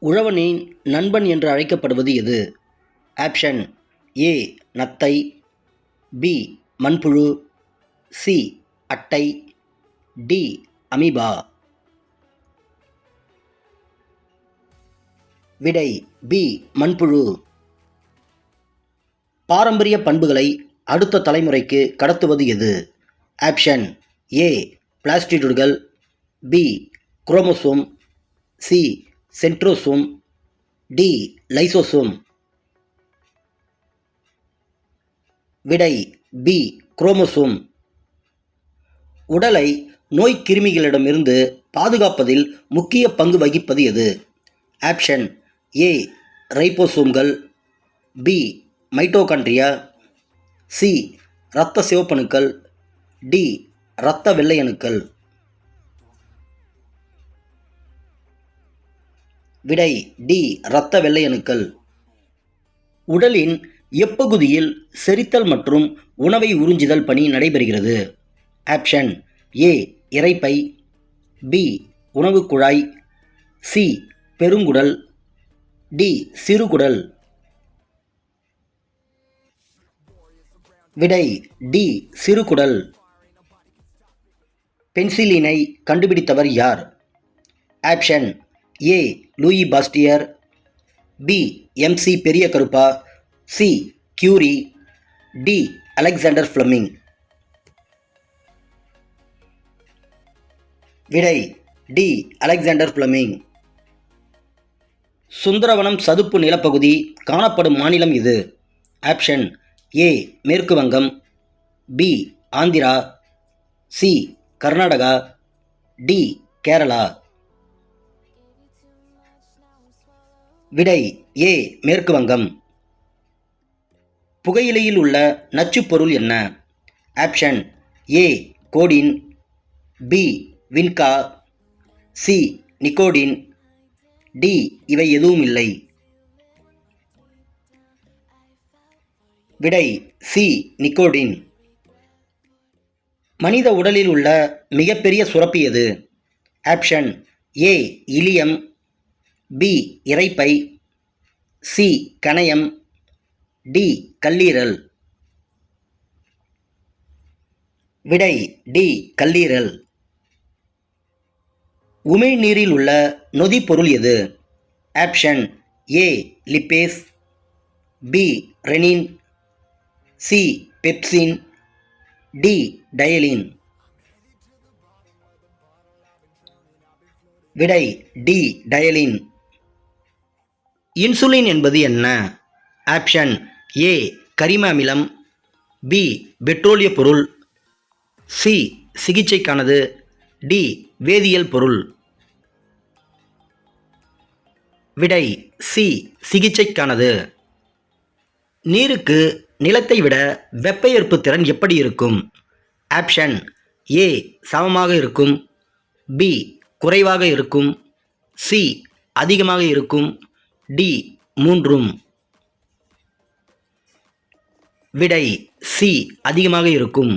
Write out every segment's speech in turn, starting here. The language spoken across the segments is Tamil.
உழவனின் நண்பன் என்று அழைக்கப்படுவது எது? ஆப்ஷன் ஏ நத்தை, பி மண்புழு, சி அட்டை, டி அமீபா. விடை பி மண்புழு. பாரம்பரிய பண்புகளை அடுத்த தலைமுறைக்கு கடத்துவது எது? ஆப்ஷன் ஏ பிளாஸ்டிடுகள், B chromosome, C centrosome, D lysosome. விடை பி குரோமோசோம். உடலை நோய்க்கிருமிகளிடமிருந்து பாதுகாப்பதில் முக்கிய பங்கு வகிப்பது எது? ஆப்ஷன் ஏ ரைபோசோம்கள், பி மைட்டோகாண்ட்ரியா, சி இரத்த சிவப்பணுக்கள், டி இரத்த வெள்ளையணுக்கள். விடை டி இரத்த வெள்ளையணுக்கள். உடலின் எப்பகுதியில் செரித்தல் மற்றும் உணவை உறிஞ்சுதல் பணி நடைபெறுகிறது? ஆப்ஷன் ஏ இரைப்பை, பி உணவு குழாய், சி பெருங்குடல், டி சிறுகுடல். விடை டி சிறுகுடல். பென்சிலினை கண்டுபிடித்தவர் யார்? Option A Louis Pasteur, B எம்சி பெரிய கருப்பா, C Curie, D Alexander Fleming. விடை டி அலெக்சாண்டர் ஃப்ளெமிங். சுந்தரவனம் சதுப்பு நிலப்பகுதி காணப்படும் மாநிலம் இது? ஆப்ஷன் ஏ மேற்கு வங்கம், B Andhra, C Karnataka, D Kerala. விடை ஏ மேற்கு வங்கம். புகையிலையில் உள்ள நச்சுப்பொருள் என்ன? Option A codeine, B vinca, C nicotine, D இவை எதுவும் இல்லை. விடை சி நிக்கோடின். மனித உடலில் உள்ள மிகப்பெரிய சுரப்பி எது? ஆப்ஷன் ஏ இலியம், பி இரைப்பை, சி கணையம், டி கல்லீரல். விடை டி கல்லீரல். உமிழ்நீரில் உள்ள நொதிப்பொருள் எது? Option A lipase, B rennin, C pepsin, D ptyalin. விடை டி டயலின். இன்சுலின் என்பது என்ன? ஆப்ஷன் ஏ கரிம அமிலம், பி பெட்ரோலிய பொருள், சி சிகிச்சைக்கானது, டி வேதியியல் பொருள். விடை சி சிகிச்சைக்கானது. நீருக்கு நிலத்தை விட வெப்ப ஏற்பு திறன் எப்படி இருக்கும்? ஆப்ஷன் ஏ சமமாக இருக்கும், பி குறைவாக இருக்கும், சி அதிகமாக இருக்கும், டி மூன்றும். விடை சி அதிகமாக இருக்கும்.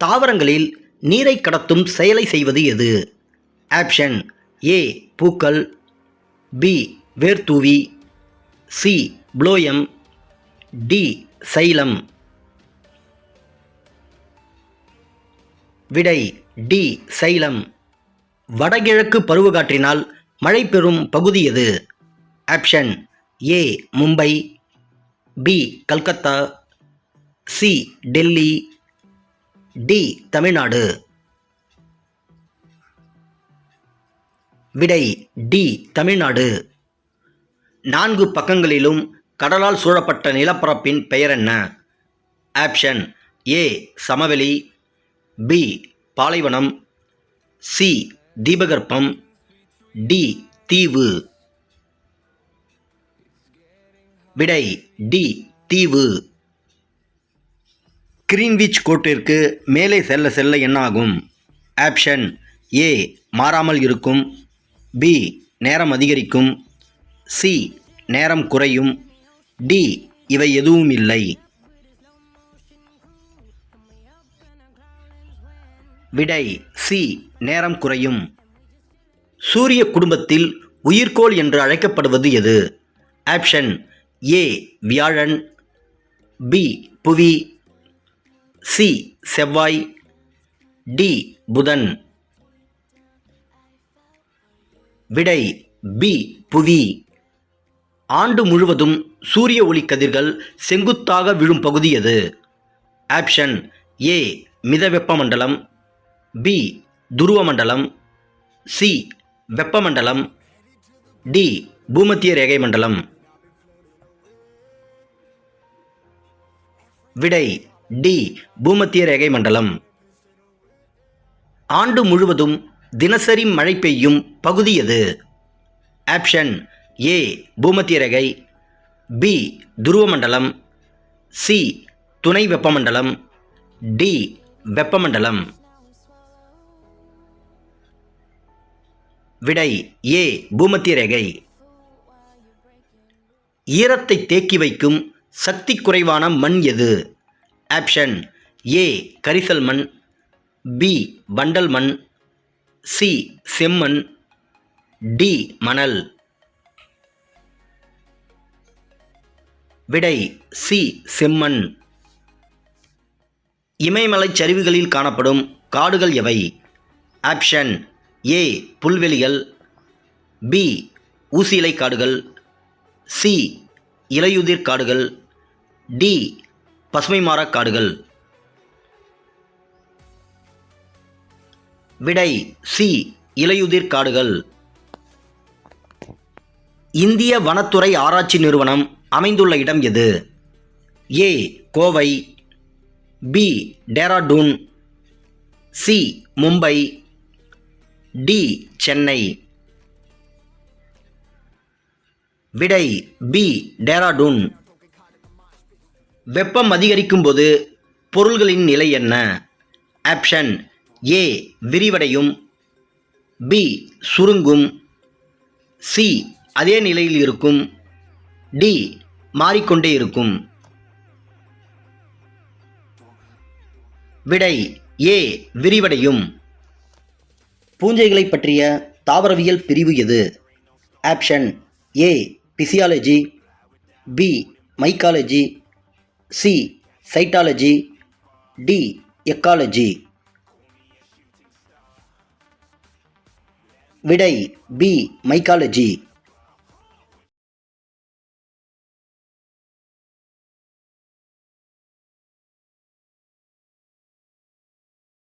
தாவரங்களில் நீரை கடத்தும் செயலை செய்வது எது? ஆப்ஷன் ஏ பூக்கள், பி வேர்த்தூவி, சி புளோயம், டி சைலம். விடை டி சைலம். வடகிழக்கு பருவக்காற்றினால் மழை பெறும் பகுதி எது? Option A Mumbai, B Calcutta, C Delhi, D Tamil Nadu. விடை டி தமிழ்நாடு. 4 பக்கங்களிலும் கடலால் சூழப்பட்ட நிலப்பரப்பின் பெயர் என்ன? ஆப்ஷன் ஏ சமவெளி, பி பாலைவனம், சி தீபகற்பம், டி தீவு. விடை டி தீவு. கிரீன்விச் கோட்டிற்கு மேலே செல்ல செல்ல என்ன ஆகும்? ஆப்ஷன் ஏ மாறாமல் இருக்கும், பி நேரம் அதிகரிக்கும், சி நேரம் குறையும், டி இவை எதுவும் இல்லை. விடை சி நேரம் குறையும். சூரிய குடும்பத்தில் உயிர்க்கோள் என்று அழைக்கப்படுவது எது? ஆப்ஷன் ஏ வியாழன், பி புவி, சி செவ்வாய், டி புதன். விடை பி புவி. ஆண்டு முழுவதும் சூரிய ஒளி கதிர்கள் செங்குத்தாக விழும் பகுதி எது? ஆப்ஷன் ஏ மிதவெப்பமண்டலம், பி துருவமண்டலம், சி வெப்பமண்டலம், டி பூமத்திய ரேகை மண்டலம். விடை டி பூமத்திய ரேகை மண்டலம். ஆண்டு முழுவதும் தினசரி மழை பெய்யும் பகுதி எது? ஆப்ஷன் ஏ பூமத்திய ரேகை, பி துருவமண்டலம், சி துணை வெப்பமண்டலம், டி வெப்பமண்டலம். விடை ஏ பூமத்திய ரேகை. ஈரத்தை தேக்கி வைக்கும் சக்தி குறைவான மண் எது? ஆப்ஷன் ஏ கரிசல் மண், பி வண்டல் மண், சி செம்மண், டி மணல். விடை சி செம்மண். இமயமலைச் சரிவுகளில் காணப்படும் காடுகள் எவை? ஆப்ஷன் ஏ புல்வெளிகள், பி ஊசியிலை காடுகள், சி இலையுதிர் காடுகள், டி பசுமை மாறக் காடுகள். விடை சி இலையுதிர் காடுகள். இந்திய வனத்துறை ஆராய்ச்சி நிறுவனம் அமைந்துள்ள இடம் எது? A Kovai, B Dehradun, C Mumbai, D Chennai. விடை பி டேராடூன். வெப்பம் அதிகரிக்கும் போது பொருள்களின் நிலை என்ன? ஆப்ஷன் ஏ விரிவடையும், பி சுருங்கும், சி அதே நிலையில் இருக்கும், டி மாறிக்கொண்டே இருக்கும். விடை ஏ விரிவடையும். பூஞ்சைகளை பற்றிய தாவரவியல் பிரிவு எது? Option A physiology, B mycology, C cytology, D ecology. விடை பி மைக்காலஜி.